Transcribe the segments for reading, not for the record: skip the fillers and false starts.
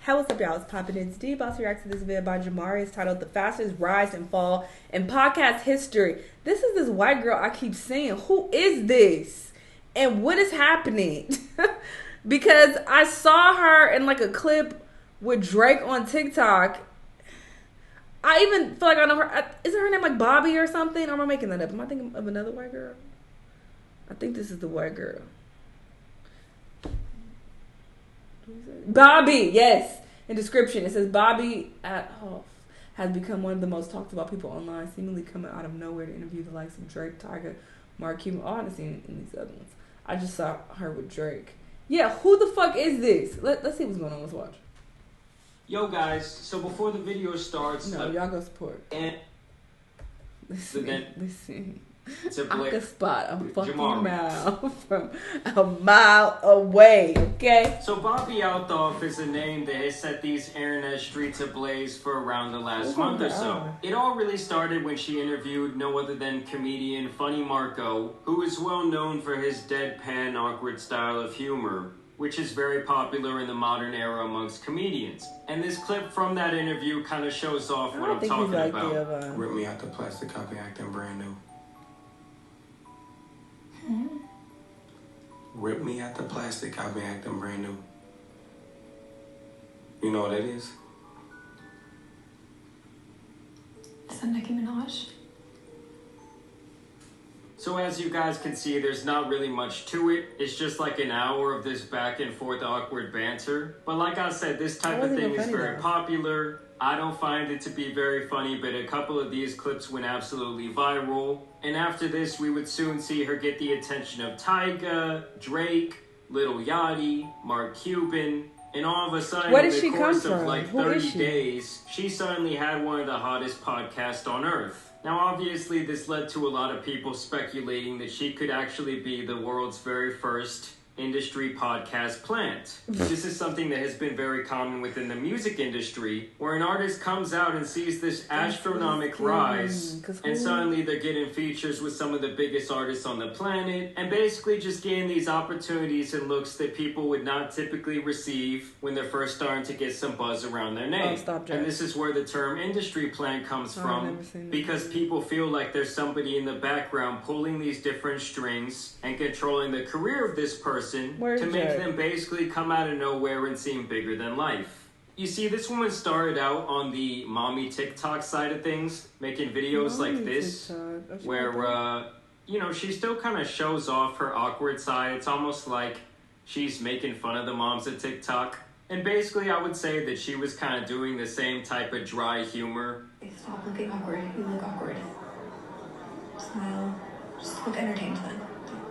Hey, what's up, y'all? It's Poppin' It's D. About to react to this video by Jamari. It's titled The Fastest Rise and Fall in Podcast History. This is this white girl I keep saying. Who is this? And what is happening? Because I saw her in like a clip with Drake on TikTok. I even feel like I know her. Isn't her name like Bobbi or something? Or am I making that up? Am I thinking of another white girl? I think this is the white girl. Bobbi, yes. In description, it says Bobbi at Hoff has become one of the most talked about people online, seemingly coming out of nowhere to interview the likes of Drake, Tyga, Mark Cuban. Oh, I haven't seen in these other ones. I just saw her with Drake. Yeah, who the fuck is this? Let's see what's going on. Let's watch. Yo, guys. So before the video starts, no, y'all go support. And listen. To I could spot a fucking Jamari. mouth from a mile away, okay? So Bobbi Althoff is a name that has set these internet streets ablaze for around the last month or so. It all really started when she interviewed no other than comedian Funny Marco, who is well known for his deadpan, awkward style of humor, which is very popular in the modern era amongst comedians. And this clip from that interview kind of shows off what I'm talking about. Rip me out the plastic, I'll be acting brand new. Rip me out the plastic, I'll be acting brand new. You know what that is? Is that Nicki Minaj? So as you guys can see, there's not really much to it. It's just like an hour of this back and forth awkward banter. But like I said, this type of thing is very popular. I don't find it to be very funny, but a couple of these clips went absolutely viral. And after this, we would soon see her get the attention of Tyga, Drake, Lil Yachty, Mark Cuban, and all of a sudden, in the course of like 30 days, she suddenly had one of the hottest podcasts on earth. Now, obviously, this led to a lot of people speculating that she could actually be the world's very first industry podcast plant. This is something that has been very common within the music industry, where an artist comes out and sees this astronomical rise, and suddenly they're getting features with some of the biggest artists on the planet, and basically just getting these opportunities and looks that people would not typically receive when they're first starting to get some buzz around their name. And this is where the term industry plant comes from, because people feel like there's somebody in the background pulling these different strings and controlling the career of this person to make them basically come out of nowhere and seem bigger than life. You see, this woman started out on the mommy TikTok side of things, making videos like this, where, you know, she still kind of shows off her awkward side. It's almost like she's making fun of the moms at TikTok. And basically, I would say that she was kind of doing the same type of dry humor. Stop looking awkward. You look awkward. Smile. Just look entertained then.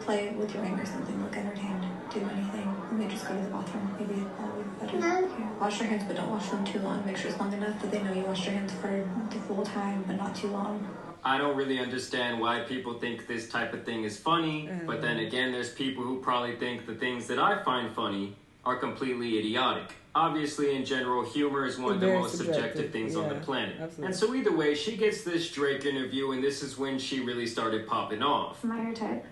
Play with your ring or something, look entertained, do anything. Maybe just go to the bathroom, maybe that would be better. Yeah. Wash your hands, but don't wash them too long. Make sure it's long enough that they know you washed your hands for the full time, but not too long. I don't really understand why people think this type of thing is funny, but then again, there's people who probably think the things that I find funny are completely idiotic. Obviously, in general, humor is one of the most subjective things on the planet. Absolutely. And so either way, she gets this Drake interview, and this is when she really started popping off. Am I your type?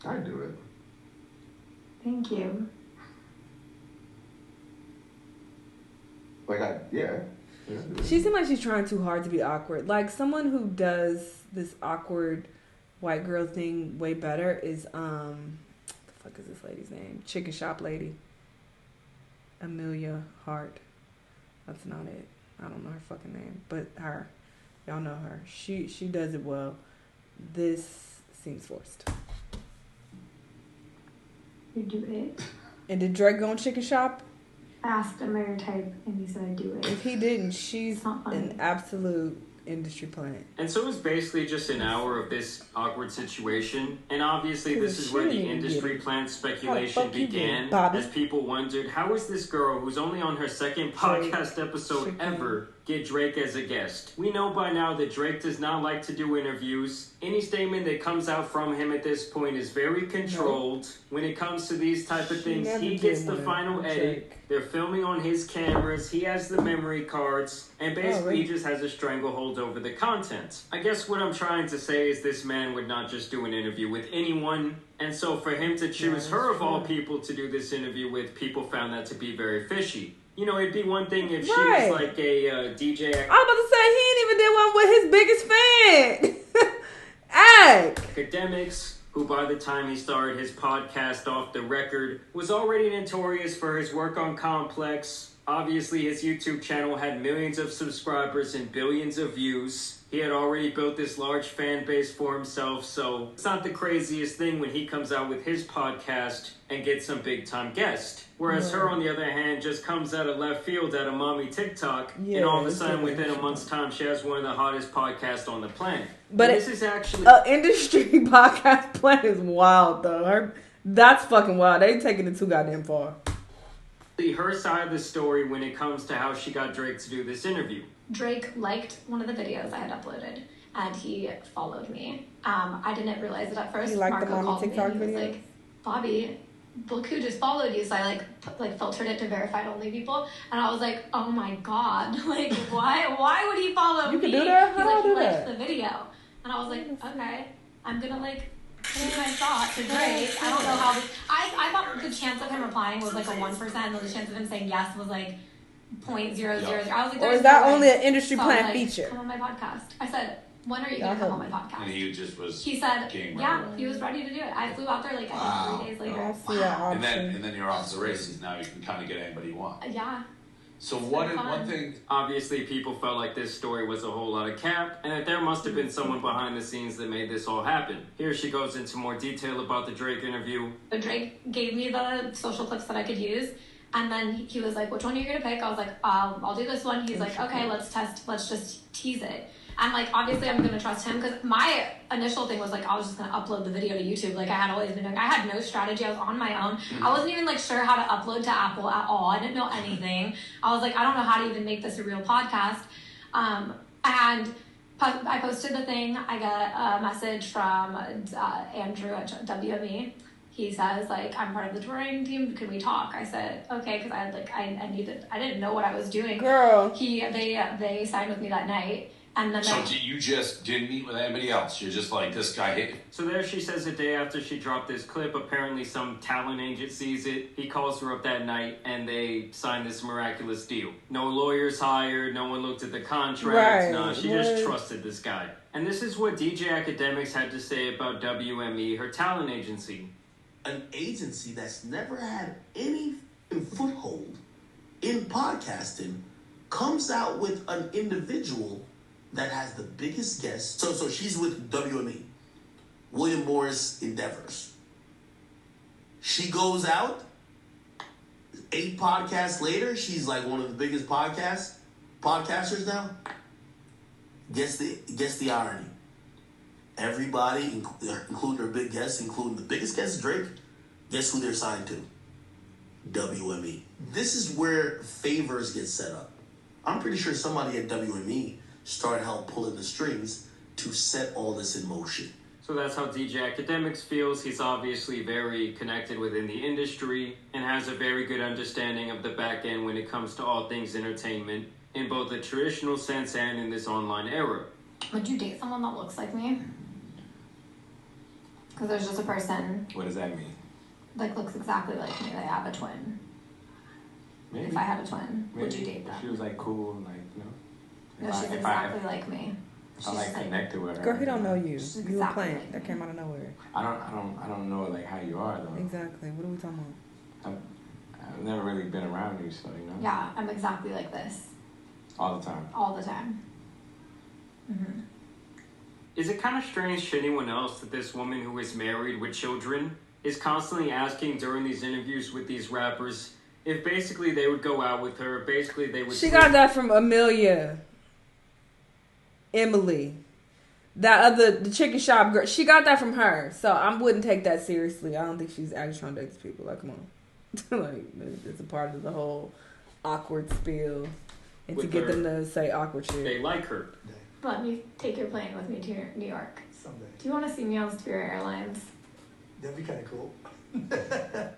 I'd do it. Thank you. Yeah. She seems like she's trying too hard to be awkward. Like, someone who does this awkward white girl thing way better is, what the fuck is this lady's name? Chicken Shop Lady. Amelia Hart. That's not it. I don't know her fucking name. But her. Y'all know her. She does it well. This seems forced. You do it? And did Drake go on Chicken Shop? I asked him your type, and he said I do it. If he didn't, she's an absolute industry plant. And so it was basically just an hour of this awkward situation. And obviously this is where the industry plant speculation began, as people wondered, how is this girl who's only on her second podcast episode ever get Drake as a guest. We know by now that Drake does not like to do interviews. Any statement that comes out from him at this point is very controlled. When it comes to these type of things, he gets the final edit. They're filming on his cameras. He has the memory cards. And basically he just has a stranglehold over the content. I guess what I'm trying to say is this man would not just do an interview with anyone. And so for him to choose her of all people to do this interview with, people found that to be very fishy. You know, it'd be one thing if she was like a DJ. I was about to say, he ain't even did one with his biggest fan. Academics, who by the time he started his podcast Off the Record, was already notorious for his work on Complex. Obviously, his YouTube channel had millions of subscribers and billions of views. He had already built this large fan base for himself, so it's not the craziest thing when he comes out with his podcast and gets some big-time guest. Whereas her, on the other hand, just comes out of left field at a mommy TikTok, and all of a sudden, within a month's time, she has one of the hottest podcasts on the planet. But this is actually... industry podcast plan is wild, though. That's fucking wild. They taking it too goddamn far. Her side of the story when it comes to how she got Drake to do this interview. Drake liked one of the videos I had uploaded, and he followed me. I didn't realize it at first. He liked Marco the mommy called TikTok me and he video? was like, Bobbi, look who just followed you. So I filtered it to verified only people, and I was like, oh my god, like why would he follow me? You can do that? He's How like, do he that? liked the video, and I was like, okay, I'm gonna put in my thought to Drake. I don't know how this. I thought the chance of him replying was like a 1%, and the chance of him saying yes was like 0.000. I was like, or is that only an industry plan feature? Come on my podcast. I said, when are you gonna come on my podcast? And he just was. He said, yeah, he was ready to do it. I flew out there I think 3 days later. I see that option. And then you're off the races. Now you can kind of get anybody you want. Yeah. So one thing? Obviously, people felt like this story was a whole lot of cap, and that there must have been someone behind the scenes that made this all happen. Here she goes into more detail about the Drake interview. But Drake gave me the social clips that I could use, and then he was like, which one are you gonna pick? I was like, I'll do this one. He's like, okay, let's just tease it. And obviously I'm gonna trust him, because my initial thing was I was just gonna upload the video to YouTube like I had always been doing. I had no strategy. I was on my own. I wasn't even sure how to upload to Apple at all. I didn't know anything. I was like, I don't know how to even make this a real podcast. And I posted the thing. I got a message from Andrew at WME. He says, I'm part of the touring team. Can we talk? I said, okay, because I didn't know what I was doing. Girl. They signed with me that night. And then so you just didn't meet with anybody else? You're just like, this guy hit you? So there she says a day after she dropped this clip, apparently some talent agent sees it. He calls her up that night, and they sign this miraculous deal. No lawyers hired, no one looked at the contract. No, she just trusted this guy. And this is what DJ Academics had to say about WME, her talent agency. An agency that's never had any foothold in podcasting comes out with an individual that has the biggest guest. So she's with WME, William Morris Endeavors. She goes out, 8 podcasts later, she's one of the biggest podcasters now. Guess the irony. Everybody, including her big guests, including the biggest guest, Drake, guess who they're signed to? WME. This is where favors get set up. I'm pretty sure somebody at WME started help pulling the strings to set all this in motion. So that's how DJ Academics feels. He's obviously very connected within the industry and has a very good understanding of the back end when it comes to all things entertainment in both the traditional sense and in this online era. Would you date someone that looks like me? Because there's just a person. What does that mean? Looks exactly like me. They have a twin. Maybe. If I had a twin, would you date them? If she was cool, No, she's exactly like me. If I connected with her. Girl, he don't know you. She's You were exactly playing. like That me. came out of nowhere. I don't know how you are though. Exactly. What are we talking about? I've never really been around you, so Yeah, I'm exactly like this. All the time. All the time. Mm-hmm. Is it kind of strange to anyone else that this woman who is married with children is constantly asking during these interviews with these rappers if basically they would go out with her, basically they would... She got that from Emily. The chicken shop girl. She got that from her. So I wouldn't take that seriously. I don't think she's actually trying to date these people. Come on. It's a part of the whole awkward spiel. And with to get her. them to say awkward shit. They like her. Let me take your plane with me to New York. Someday. Do you want to see me on Spirit Airlines? That'd be kind of cool.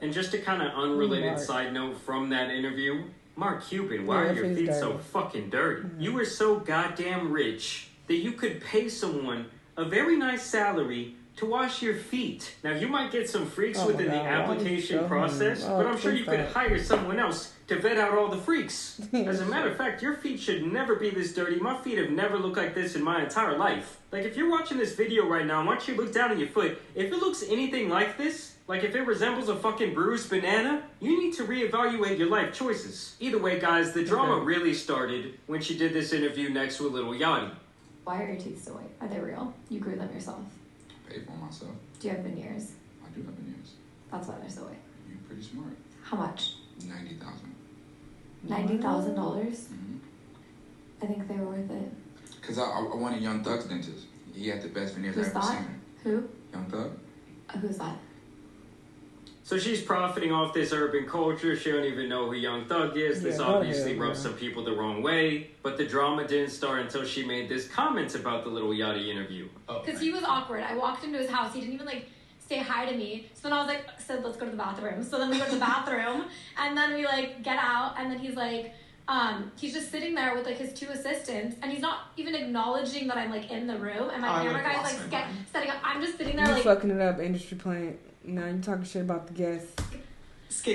And just a kind of unrelated Mark. side note from that interview, Mark Cuban, why Yeah, are your that feet feet's so dirty. fucking dirty? Mm-hmm. You were so goddamn rich that you could pay someone a very nice salary to wash your feet. Now, you might get some freaks Oh my within the God, why would you application show process, him? Oh, but I'm sure please you could stop. hire someone else to vet out all the freaks. As a matter of fact, your feet should never be this dirty. My feet have never looked like this in my entire life. Like, if you're watching this video right now, I want you to look down at your foot. If it looks anything like this, like if it resembles a fucking bruised banana, you need to reevaluate your life choices. Either way, guys, the drama really started when she did this interview next to a Little Yachty. Why are your teeth so white? Are they real? You grew them yourself. Pay for myself. Do you have veneers? I do have veneers. That's why they're so white. You're pretty smart. How much? 90,000. $90,000? Mm-hmm. I think they were worth it. Cause I wanted Young Thug's dentist. He had the best veneers Who's I ever that? seen. Who? Young Thug. Who's that? So she's profiting off this urban culture. She don't even know who Young Thug is. This Yeah, go obviously ahead, rubs man. some people the wrong way. But the drama didn't start until she made this comment about the Little Yachty interview. Because he was awkward. I walked into his house. He didn't even say hi to me. So then I was said, let's go to the bathroom. So then we go to the bathroom, and then we get out, and then he's he's just sitting there with his two assistants, and he's not even acknowledging that I'm in the room, and my camera guy's setting up. I'm just sitting there You fucking it up, industry plant. Now you talking shit about the guests.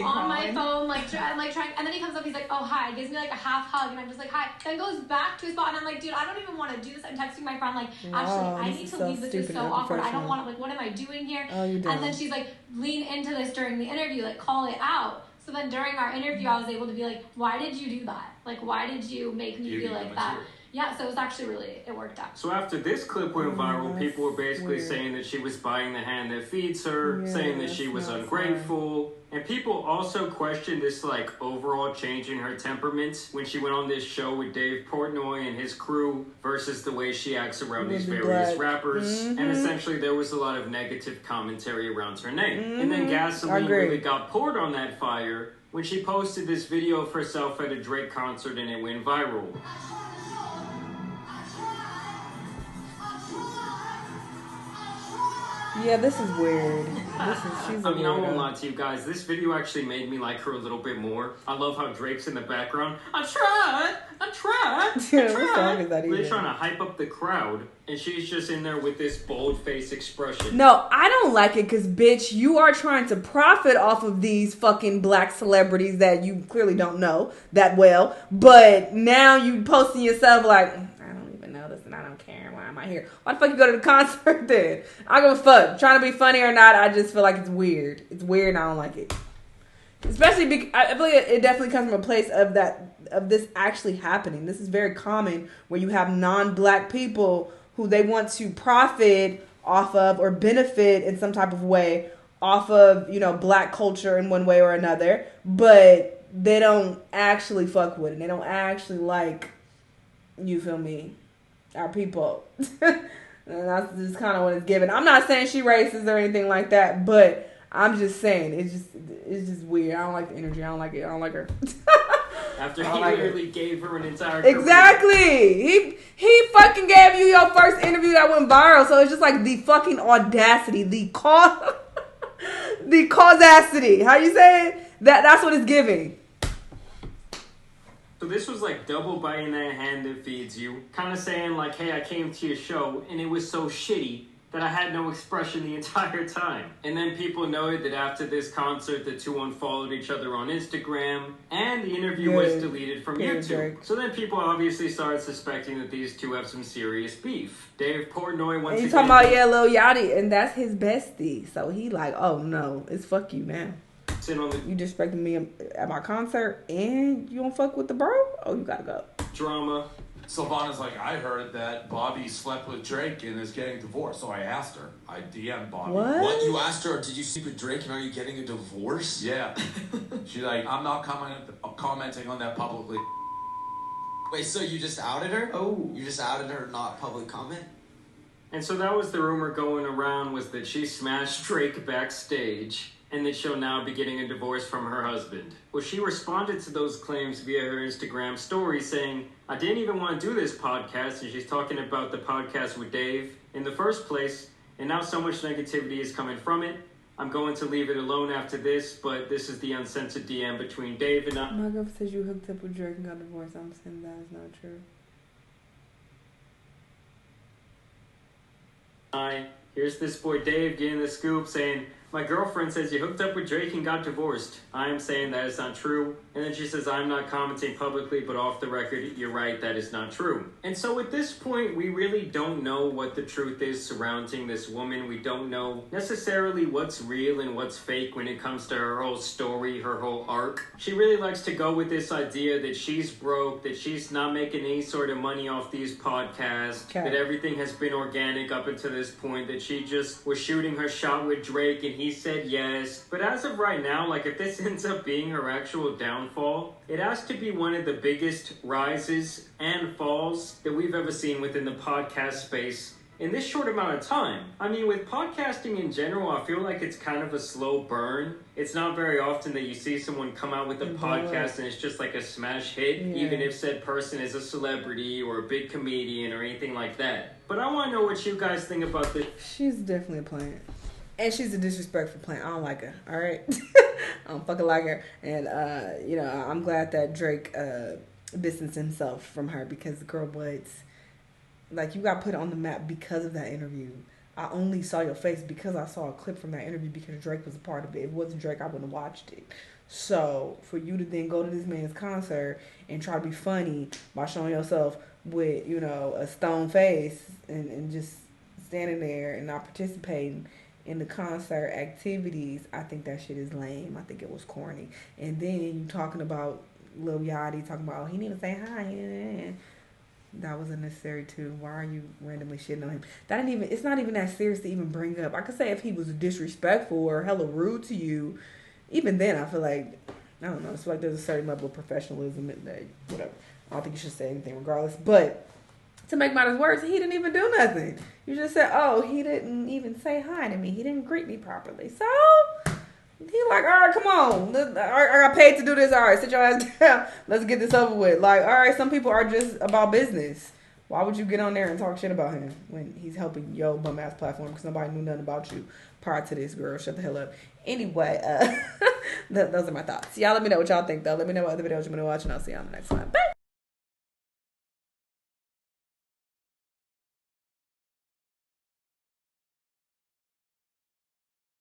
on my phone, trying, and then he comes up, he's like, oh, hi, gives me a half hug, and I'm just hi, then goes back to his spot, and I'm dude, I don't even want to do this. I'm texting my friend, actually, I need to leave, this is so awkward, I don't want to, what am I doing here? Oh, you and then she's lean into this during the interview, call it out. So then during our interview, I was able to be why did you do that? Why did you make me feel like that? Yeah, so it was actually it worked out. So after this clip went viral, people were basically weird. saying that she was buying the hand that feeds her, saying that she was that's ungrateful. And people also questioned this overall change in her temperament when she went on this show with Dave Portnoy and his crew versus the way she acts around these various rappers. And essentially there was a lot of negative commentary around her name. And then gasoline really got poured on that fire when she posted this video of herself at a Drake concert and it went viral. Yeah, this is weird. She's a I mean, I won't weirdo. lie to you guys. This video actually made me like her a little bit more. I love how Drake's in the background. I tried. Yeah, what song is that They're even? trying to hype up the crowd, and she's just in there with this bold face expression. No, I don't like it because, bitch, you are trying to profit off of these fucking black celebrities that you clearly don't know that well. But now you posting yourself I don't even know this and I don't care. Why am I here? Why the fuck you go to the concert then? I don't give a fuck. Trying to be funny or not, I just feel like it's weird. It's weird and I don't like it. Especially because I feel like it definitely comes from a place of this actually happening. This is very common where you have non-black people who they want to profit off of or benefit in some type of way off of, black culture in one way or another, but they don't actually fuck with it. They don't actually like, you feel me, our people. And that's just kind of what it's given. I'm not saying she racist or anything like that, but I'm just saying it's just weird. I don't like the energy. I don't like it. I don't like her. After he literally gave her an entire career. Exactly. He fucking gave you your first interview that went viral. So it's just the fucking audacity, the causacity. How you say it? That's what it's giving. So this was double biting that hand that feeds you. Kind of saying hey, I came to your show and it was so shitty that I had no expression the entire time. And then people noted that after this concert, the two unfollowed each other on Instagram, and the interview was deleted from YouTube. Drake. So then people obviously started suspecting that these two have some serious beef. Dave Portnoy once And you again... talking about, Lil Yachty, and that's his bestie. So he oh no, it's fuck you now. You disrespecting me at my concert, and you don't fuck with the bro? Oh, you gotta go. Drama. Sylvana's I heard that Bobbi slept with Drake and is getting divorced, so I asked her. I DM'd Bobbi. What? You asked her, did you sleep with Drake and are you getting a divorce? Yeah. She's I'm not commenting on that publicly. Wait, so you just outed her? Oh. You just outed her, not public comment? And so that was the rumor going around, was that she smashed Drake backstage. and that she'll now be getting a divorce from her husband. Well, she responded to those claims via her Instagram story saying, I didn't even want to do this podcast, and she's talking about the podcast with Dave in the first place, and now so much negativity is coming from it. I'm going to leave it alone after this, but this is the uncensored DM between Dave and I. My girlfriend says you hooked up with Drake and got divorced. I'm saying that is not true. Here's this boy Dave getting the scoop saying, my girlfriend says you hooked up with Drake and got divorced. I am saying that is not true. And then she says, I'm not commenting publicly, but off the record, you're right, that is not true. And so at this point, we really don't know what the truth is surrounding this woman. We don't know necessarily what's real and what's fake when it comes to her whole story, her whole arc. She really likes to go with this idea that she's broke, that she's not making any sort of money off these podcasts, that everything has been organic up until this point, that she just was shooting her shot with Drake and he said yes. But as of right now, like if this ends up being her actual downfall, it has to be one of the biggest rises and falls that we've ever seen within the podcast space in this short amount of time. I mean, with podcasting in general, I feel like it's kind of a slow burn. It's not very often that you see someone come out with a podcast and it's just like a smash hit, even if said person is a celebrity or a big comedian or anything like that. But I want to know what you guys think about this. She's definitely a plant. And she's a disrespectful plant. I don't like her, all right? I don't fucking like her. And, I'm glad that Drake distanced himself from her because the girl was, like, you got put on the map because of that interview. I only saw your face because I saw a clip from that interview because Drake was a part of it. If it wasn't Drake, I wouldn't have watched it. So, for you to then go to this man's concert and try to be funny by showing yourself with, a stone face and just standing there and not participating in the concert activities, I think that shit is lame. I think it was corny. And then you talking about Lil Yachty, talking about, he need to say hi. That was unnecessary too. Why are you randomly shitting on him? It's not even that serious to even bring up. I could say if he was disrespectful or hella rude to you, even then I feel like, I don't know, it's like there's a certain level of professionalism that, whatever. I don't think you should say anything regardless. But to make matters worse, he didn't even do nothing. You just said, oh, he didn't even say hi to me. He didn't greet me properly. So, he like, all right, come on. I got paid to do this. All right, sit your ass down. Let's get this over with. Like, all right, some people are just about business. Why would you get on there and talk shit about him when he's helping your bum-ass platform because nobody knew nothing about you prior to this, girl? Shut the hell up. Anyway, those are my thoughts. Y'all let me know what y'all think, though. Let me know what other videos you want to watch, and I'll see y'all on the next one. Bye.